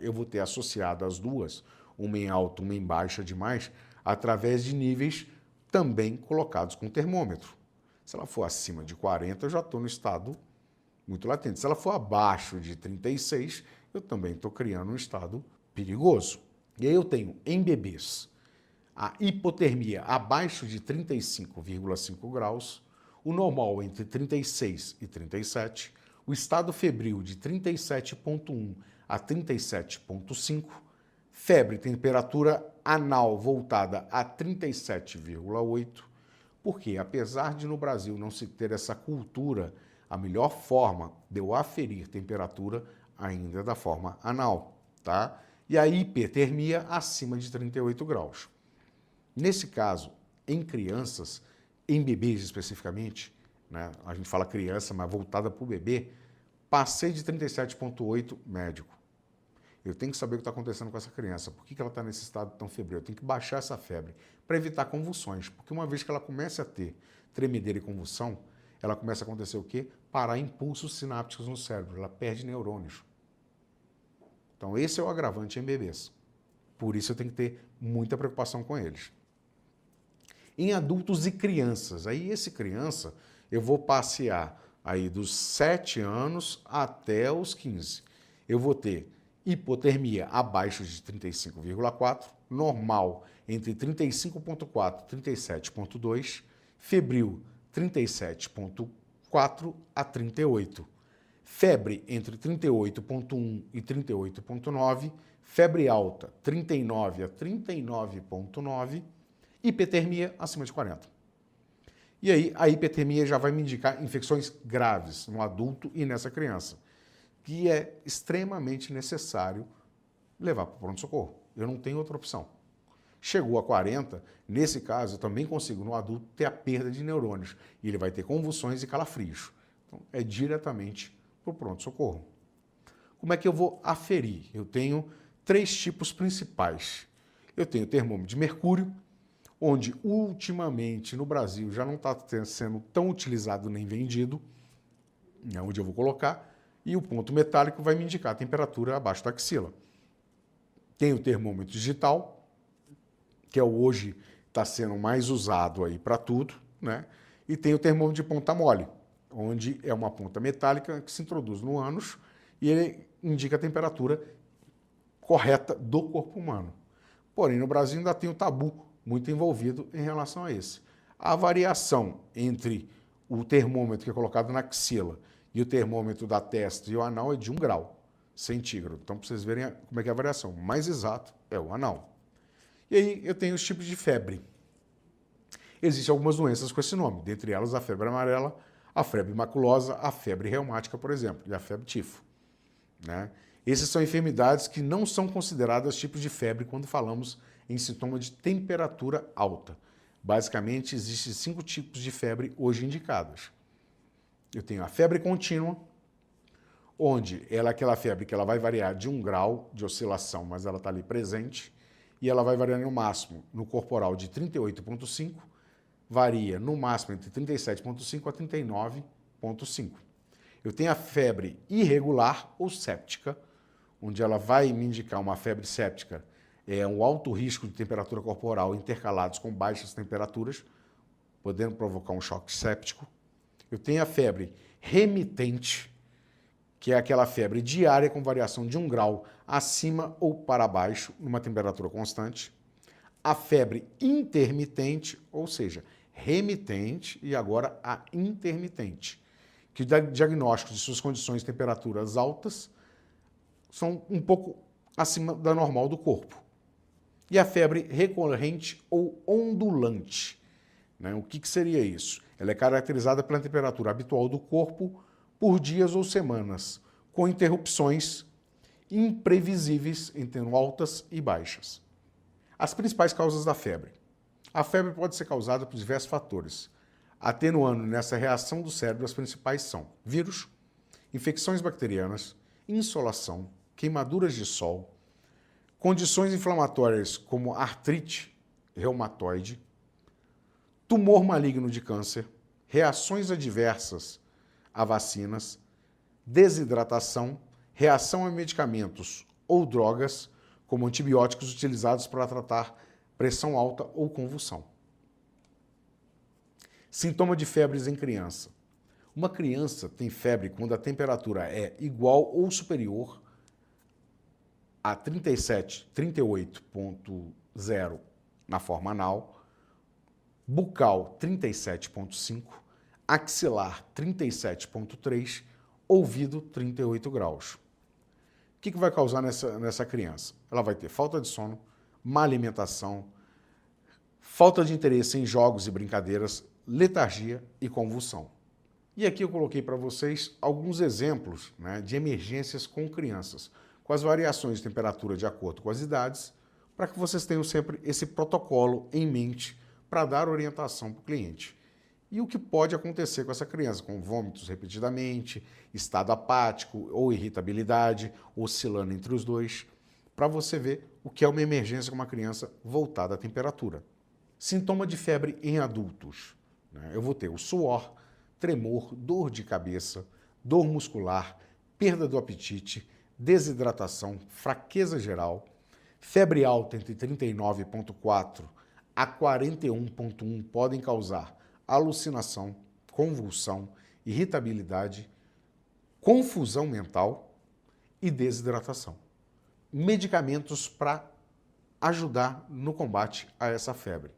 eu vou ter associado as duas, uma em alta, uma em baixa demais, através de níveis também colocados com termômetro. Se ela for acima de 40, eu já estou no estado muito latente. Se ela for abaixo de 36, eu também estou criando um estado perigoso. E aí eu tenho, em bebês, a hipotermia abaixo de 35,5 graus, o normal entre 36 e 37, o estado febril de 37,1 a 37,5, febre, temperatura anal voltada a 37,8, porque apesar de no Brasil não se ter essa cultura, a melhor forma de eu aferir temperatura ainda é da forma anal, tá? E a hipertermia acima de 38 graus. Nesse caso, em crianças, em bebês especificamente, a gente fala criança, mas voltada para o bebê, passei de 37,8, médico. Eu tenho que saber o que está acontecendo com essa criança, por que ela está nesse estado tão febril. Eu tenho que baixar essa febre para evitar convulsões, porque uma vez que ela começa a ter tremedeira e convulsão, ela começa a acontecer o quê? Parar impulsos sinápticos no cérebro, ela perde neurônios. Então esse é o agravante em bebês. Por isso eu tenho que ter muita preocupação com eles. Em adultos e crianças, aí esse criança eu vou passear aí dos 7 anos até os 15. Eu vou ter hipotermia abaixo de 35,4, normal entre 35,4 e 37,2, febril 37,4 a 38, febre entre 38,1 e 38,9, febre alta 39 a 39,9, hipertermia acima de 40. E aí a hipertermia já vai me indicar infecções graves no adulto e nessa criança, que é extremamente necessário levar para o pronto-socorro. Eu não tenho outra opção. Chegou a 40, nesse caso eu também consigo no adulto ter a perda de neurônios e ele vai ter convulsões e calafrios. Então é diretamente para o pronto-socorro. Como é que eu vou aferir? Eu tenho 3 tipos principais. Eu tenho o termômetro de mercúrio, onde ultimamente no Brasil já não está sendo tão utilizado nem vendido, onde eu vou colocar, e o ponto metálico vai me indicar a temperatura abaixo da axila. Tem o termômetro digital, que é hoje está sendo mais usado aí para tudo, e tem o termômetro de ponta mole, onde é uma ponta metálica que se introduz no ânus e ele indica a temperatura correta do corpo humano. Porém, no Brasil ainda tem o tabu muito envolvido em relação a esse. A variação entre o termômetro que é colocado na axila e o termômetro da testa e o anal é de 1 grau centígrado. Então, para vocês verem como é que é a variação. O mais exato é o anal. E aí eu tenho os tipos de febre. Existem algumas doenças com esse nome, dentre elas a febre amarela, a febre maculosa, a febre reumática, por exemplo, e a febre tifo. Essas são enfermidades que não são consideradas tipos de febre quando falamos em sintoma de temperatura alta. Basicamente, existem 5 tipos de febre hoje indicadas. Eu tenho a febre contínua, onde ela é aquela febre que ela vai variar de 1 grau de oscilação, mas ela está ali presente, e ela vai variar no máximo no corporal de 38,5, varia no máximo entre 37,5 a 39,5. Eu tenho a febre irregular ou séptica, onde ela vai me indicar uma febre séptica, é um alto risco de temperatura corporal intercalados com baixas temperaturas, podendo provocar um choque séptico. Eu tenho a febre remitente, que é aquela febre diária com variação de 1 grau acima ou para baixo, numa temperatura constante. A febre intermitente, ou seja, remitente e agora a intermitente, que dá diagnóstico de suas condições de temperaturas altas são um pouco acima da normal do corpo. E a febre recorrente ou ondulante, né? O que seria isso? Ela é caracterizada pela temperatura habitual do corpo por dias ou semanas, com interrupções imprevisíveis entre altas e baixas. As principais causas da febre. A febre pode ser causada por diversos fatores. Atenuando nessa reação do cérebro, as principais são vírus, infecções bacterianas, insolação, queimaduras de sol, condições inflamatórias como artrite reumatoide, tumor maligno de câncer, reações adversas a vacinas, desidratação, reação a medicamentos ou drogas, como antibióticos utilizados para tratar pressão alta ou convulsão. Sintoma de febres em criança. Uma criança tem febre quando a temperatura é igual ou superior a 38.0 na forma anal, bucal 37.5, axilar 37.3, ouvido 38 graus. O que vai causar nessa criança? Ela vai ter falta de sono, má alimentação, falta de interesse em jogos e brincadeiras, letargia e convulsão. E aqui eu coloquei para vocês alguns exemplos, né, de emergências com crianças, com as variações de temperatura de acordo com as idades, para que vocês tenham sempre esse protocolo em mente para dar orientação para o cliente. E o que pode acontecer com essa criança, com vômitos repetidamente, estado apático ou irritabilidade, oscilando entre os dois, para você ver o que é uma emergência com uma criança voltada à temperatura. Sintoma de febre em adultos. Eu vou ter o suor, tremor, dor de cabeça, dor muscular, perda do apetite, desidratação, fraqueza geral, febre alta entre 39,4 a 41,1 podem causar alucinação, convulsão, irritabilidade, confusão mental e desidratação. Medicamentos para ajudar no combate a essa febre.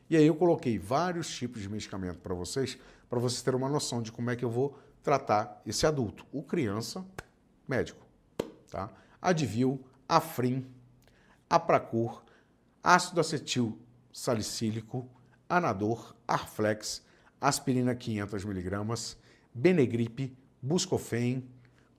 E aí eu coloquei vários tipos de medicamento para vocês terem uma noção de como é que eu vou tratar esse adulto. O criança, médico. Tá? Advil, Afrin, Apracur, ácido acetil salicílico, Anador, Arflex, aspirina 500mg, Benegripe, Buscofen,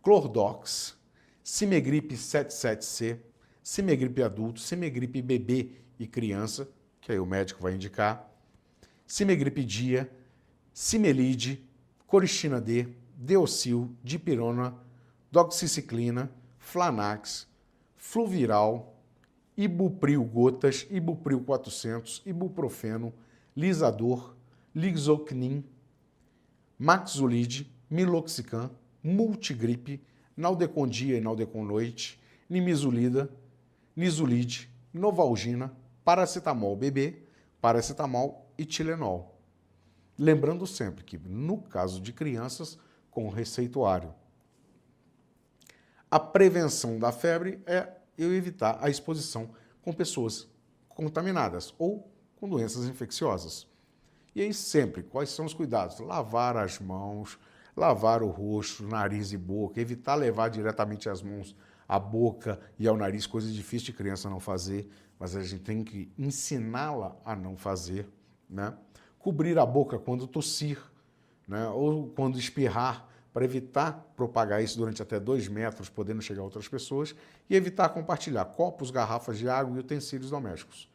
Clordox, Simegrip 77C, Simegrip adulto, Simegrip bebê e criança, que aí o médico vai indicar, Simegrip dia, Simelide, Coristina D, Deocil, Dipirona, Doxiciclina, Flanax, Fluviral, Ibupril gotas, Ibupril 400, Ibuprofeno, Lisador, Lixocnin, Maxolide, Miloxicam, Multigripe, Naldecondia e Naldeconoide, Nimizolida, Nisolide, Novalgina, Paracetamol bebê, paracetamol e Tilenol. Lembrando sempre que, no caso de crianças, com receituário. A prevenção da febre é eu evitar a exposição com pessoas contaminadas ou com doenças infecciosas. E aí sempre, quais são os cuidados? Lavar as mãos, lavar o rosto, nariz e boca, evitar levar diretamente as mãos à boca e ao nariz, coisa difícil de criança não fazer, mas a gente tem que ensiná-la a não fazer, né? Cobrir a boca quando tossir, né? Ou quando espirrar, para evitar propagar isso durante até 2 metros, podendo chegar a outras pessoas, e evitar compartilhar copos, garrafas de água e utensílios domésticos.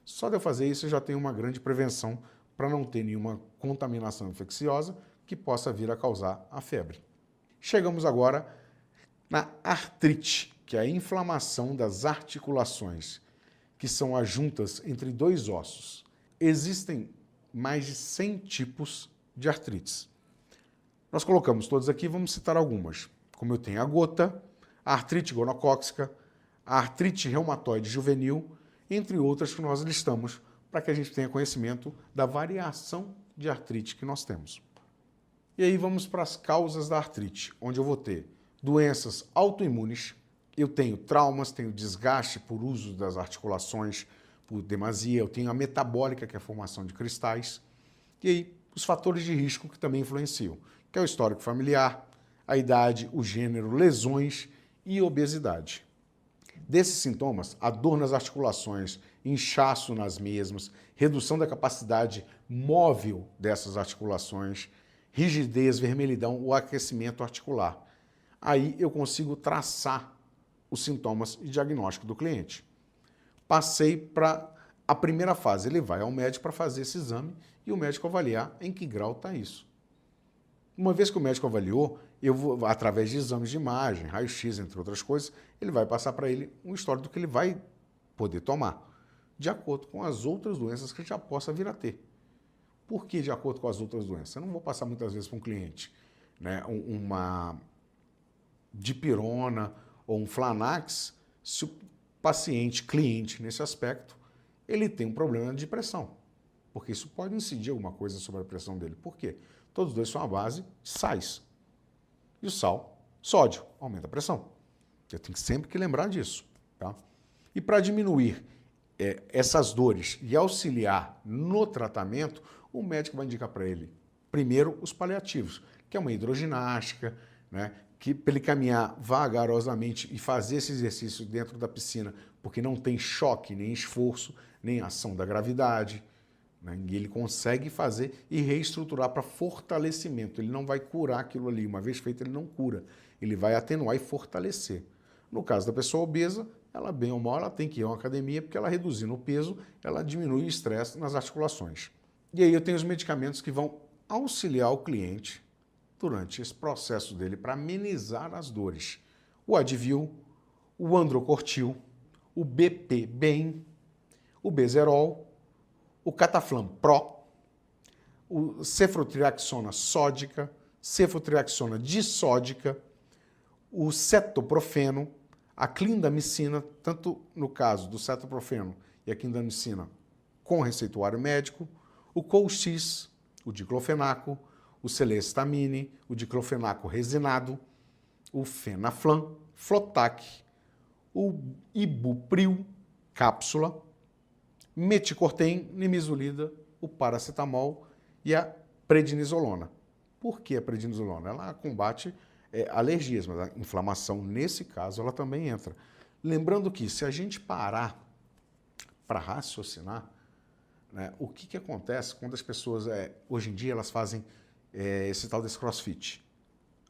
Só de eu fazer isso eu já tenho uma grande prevenção para não ter nenhuma contaminação infecciosa que possa vir a causar a febre. Chegamos agora na artrite, que é a inflamação das articulações, que são as juntas entre 2 ossos. Existem mais de 100 tipos de artrites. Nós colocamos todos aqui, vamos citar algumas, como eu tenho a gota, a artrite gonocócica, a artrite reumatoide juvenil, entre outras que nós listamos, para que a gente tenha conhecimento da variação de artrite que nós temos. E aí vamos para as causas da artrite, onde eu vou ter doenças autoimunes, eu tenho traumas, tenho desgaste por uso das articulações, por demasia, eu tenho a metabólica, que é a formação de cristais, e aí os fatores de risco que também influenciam, que é o histórico familiar, a idade, o gênero, lesões e obesidade. Desses sintomas, a dor nas articulações, inchaço nas mesmas, redução da capacidade móvel dessas articulações, rigidez, vermelhidão ou aquecimento articular. Aí eu consigo traçar os sintomas e diagnóstico do cliente. Passei para a primeira fase, ele vai ao médico para fazer esse exame e o médico avaliar em que grau está isso. Uma vez que o médico avaliou, eu vou, através de exames de imagem, raio-x, entre outras coisas, ele vai passar para ele um histórico do que ele vai poder tomar, de acordo com as outras doenças que ele já possa vir a ter. Por que de acordo com as outras doenças? Eu não vou passar muitas vezes para um cliente, né, uma dipirona ou um Flanax, se o paciente, cliente, nesse aspecto, ele tem um problema de pressão, porque isso pode incidir alguma coisa sobre a pressão dele. Por quê? Todos os dois são à base de sais. E o sal, sódio, aumenta a pressão. Eu tenho sempre que lembrar disso. Tá? E para diminuir essas dores e auxiliar no tratamento, o médico vai indicar para ele, primeiro, os paliativos, que é uma hidroginástica, né, que para ele caminhar vagarosamente e fazer esse exercício dentro da piscina, porque não tem choque, nem esforço, nem ação da gravidade, né, e ele consegue fazer e reestruturar para fortalecimento. Ele não vai curar aquilo ali, uma vez feito ele não cura, ele vai atenuar e fortalecer. No caso da pessoa obesa, ela bem ou mal ela tem que ir a uma academia, porque ela reduzindo o peso, ela diminui o estresse nas articulações. E aí eu tenho os medicamentos que vão auxiliar o cliente durante esse processo dele para amenizar as dores. O Advil, o Androcortil, o BP-BEM, o Bezerol, o Cataflam Pro, o ceftriaxona sódica, ceftriaxona disódica, o cetoprofeno, a clindamicina, tanto no caso do cetoprofeno e a clindamicina com receituário médico, o Colchis, o diclofenaco, o celestamine, o diclofenaco resinado, o Fenaflan, Flotac, o Ibupril, cápsula, meticortem, nimesulida, o paracetamol e a prednisolona. Por que a prednisolona? Ela combate alergias, mas a inflamação, nesse caso, ela também entra. Lembrando que se a gente parar para raciocinar, né, o que acontece quando as pessoas, hoje em dia, elas fazem esse tal desse crossfit.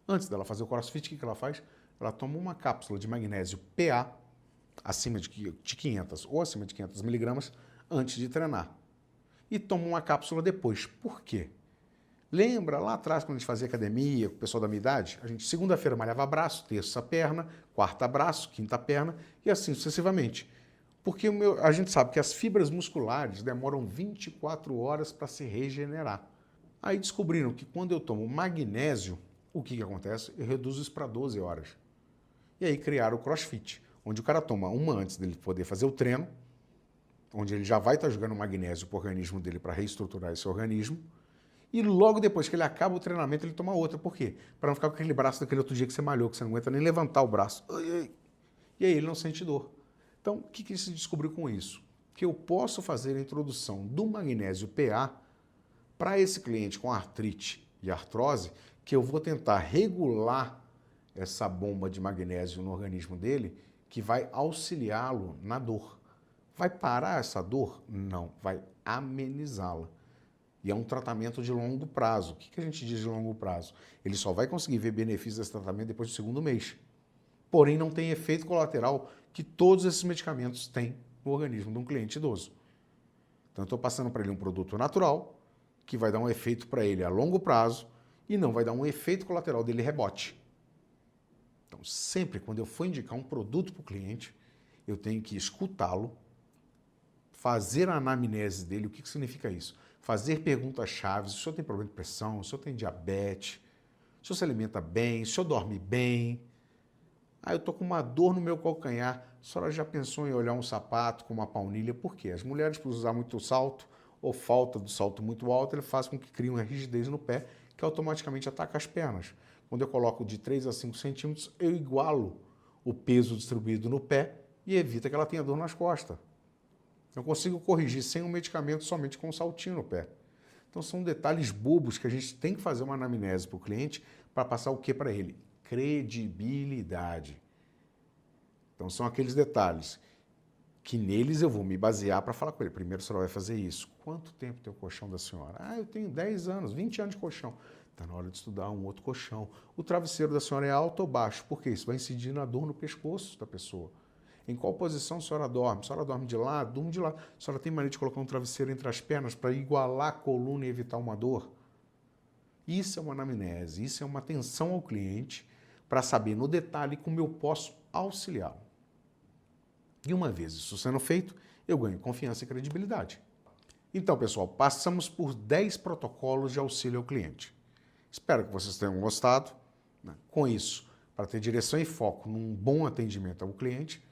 Antes dela fazer o crossfit, o que ela faz? Ela toma uma cápsula de magnésio PA, acima de 500 ou acima de 500 miligramas, antes de treinar. E toma uma cápsula depois. Por quê? Lembra lá atrás, quando a gente fazia academia, com o pessoal da minha idade, a gente segunda-feira malhava braço, terça perna, quarta braço, quinta perna e assim sucessivamente. Porque a gente sabe que as fibras musculares demoram 24 horas para se regenerar. Aí descobriram que quando eu tomo magnésio, o que acontece? Eu reduzo isso para 12 horas. E aí criaram o CrossFit, onde o cara toma uma antes dele poder fazer o treino, onde ele já vai estar jogando magnésio para o organismo dele para reestruturar esse organismo, e logo depois que ele acaba o treinamento, ele toma outra. Por quê? Para não ficar com aquele braço daquele outro dia que você malhou, que você não aguenta nem levantar o braço. E aí ele não sente dor. Então, o que se descobriu com isso? Que eu posso fazer a introdução do magnésio PA para esse cliente com artrite e artrose, que eu vou tentar regular essa bomba de magnésio no organismo dele, que vai auxiliá-lo na dor. Vai parar essa dor? Não, vai amenizá-la. E é um tratamento de longo prazo. O que a gente diz de longo prazo? Ele só vai conseguir ver benefícios desse tratamento depois do segundo mês. Porém, não tem efeito colateral que todos esses medicamentos têm no organismo de um cliente idoso. Então, eu estou passando para ele um produto natural, que vai dar um efeito para ele a longo prazo e não vai dar um efeito colateral dele rebote. Então, sempre quando eu for indicar um produto para o cliente, eu tenho que escutá-lo, fazer a anamnese dele. O que significa isso? Fazer perguntas-chave. Se o senhor tem problema de pressão, se o senhor tem diabetes, se o senhor se alimenta bem, se o senhor dorme bem. Eu estou com uma dor no meu calcanhar. A senhora já pensou em olhar um sapato com uma paunilha? Por quê? As mulheres, por usar muito salto ou falta do salto muito alto, ele faz com que crie uma rigidez no pé que automaticamente ataca as pernas. Quando eu coloco de 3 a 5 centímetros, eu igualo o peso distribuído no pé e evita que ela tenha dor nas costas. Eu consigo corrigir sem um medicamento, somente com um saltinho no pé. Então são detalhes bobos que a gente tem que fazer uma anamnese para o cliente para passar o que para ele? Credibilidade. Então, são aqueles detalhes que neles eu vou me basear para falar com ele. Primeiro, a senhora vai fazer isso. Quanto tempo tem o colchão da senhora? Ah, eu tenho 10 anos, 20 anos de colchão. Está na hora de estudar um outro colchão. O travesseiro da senhora é alto ou baixo? Por quê? Isso vai incidir na dor no pescoço da pessoa. Em qual posição a senhora dorme? A senhora dorme de lado? Durmo de lado. A senhora tem mania de colocar um travesseiro entre as pernas para igualar a coluna e evitar uma dor? Isso é uma anamnese, isso é uma atenção ao cliente para saber no detalhe como eu posso auxiliá-lo. E uma vez isso sendo feito, eu ganho confiança e credibilidade. Então, pessoal, passamos por 10 protocolos de auxílio ao cliente. Espero que vocês tenham gostado. Com isso, para ter direção e foco num bom atendimento ao cliente,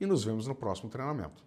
e nos vemos no próximo treinamento.